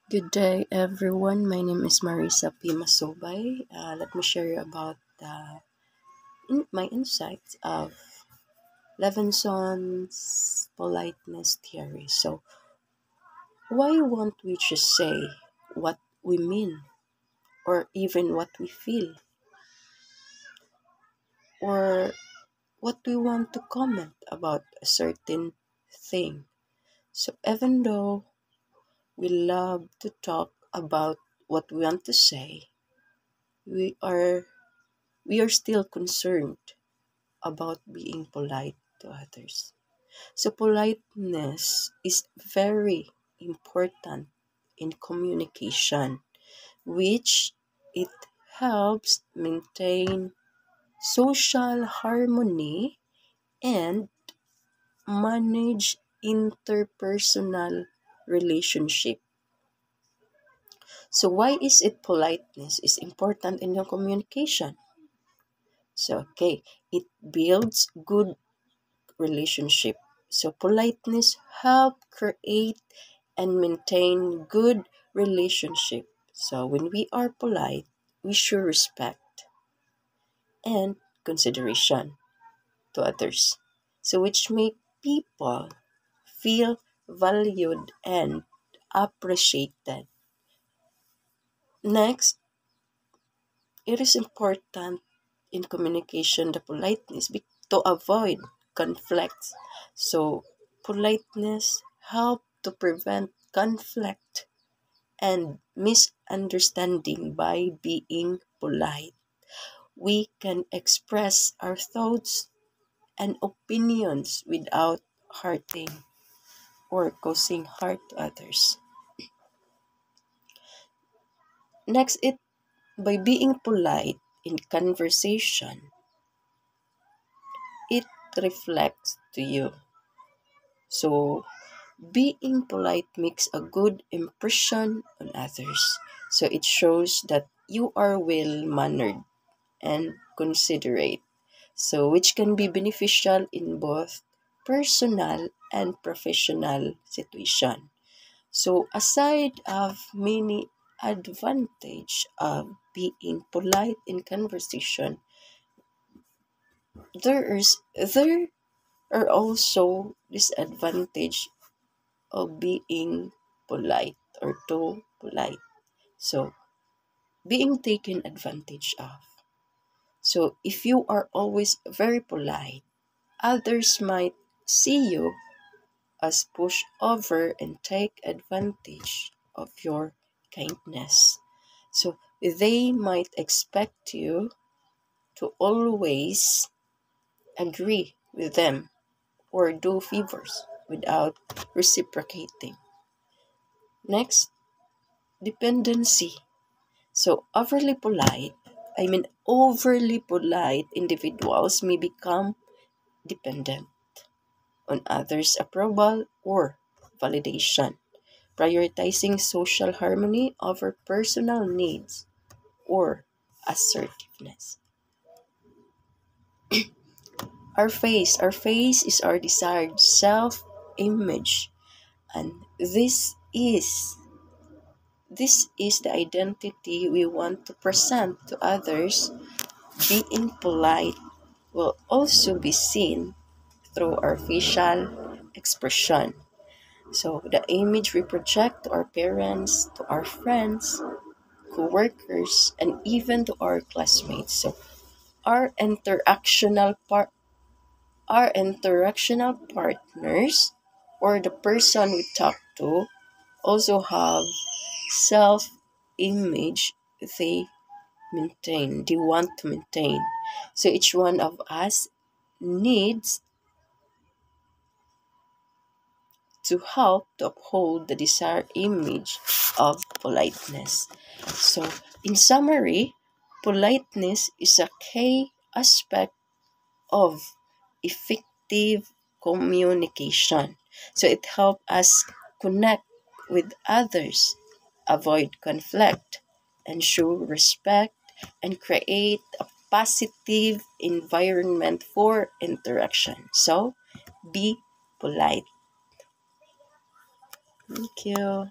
Good day, everyone. My name is Marisa P. Masobay. Let me share you about my insights of Levenson's politeness theory. So, why won't we just say what we mean, or even what we feel, or what we want to comment about a certain thing? So, even though we love to talk about what we want to say, we are we are still concerned about being polite to others. So, politeness is very important in communication, which it helps maintain social harmony and manage interpersonal relationship. So, why is it politeness is important in your communication? So, okay, it builds good relationship. So politeness help create and maintain good relationship. So when we are polite, we show respect and consideration to others. So which make people feel valued and appreciated. Next, it is important in communication the politeness to avoid conflicts. So politeness help to prevent conflict and misunderstanding by being polite. We can express our thoughts and opinions without hurting or causing harm to others. Next, it by being polite in conversation, it reflects to you. So being polite makes a good impression on others. So it shows that you are well mannered and considerate. So which can be beneficial in both personal and professional situation. So aside of many advantage of being polite in conversation, there are also disadvantage of being polite or too polite. So, being taken advantage of. So, if you are always very polite, others might see you as pushover and take advantage of your kindness. So, they might expect you to always agree with them or do favors without reciprocating. Next, dependency. So, overly polite individuals may become dependent on others' approval or validation, prioritizing social harmony over personal needs or assertiveness. Our face is our desired self-image, and this is the identity we want to present to others. Being polite will also be seen through our facial expression. So the image we project to our parents, to our friends, co-workers, and even to our classmates. So our interactional part our interactional partners or the person we talk to also have self-image they want to maintain. So each one of us needs to help to uphold the desired image of politeness. So, in summary, politeness is a key aspect of effective communication. So, it helps us connect with others, avoid conflict, and show respect, and create a positive environment for interaction. So, be polite. Thank you.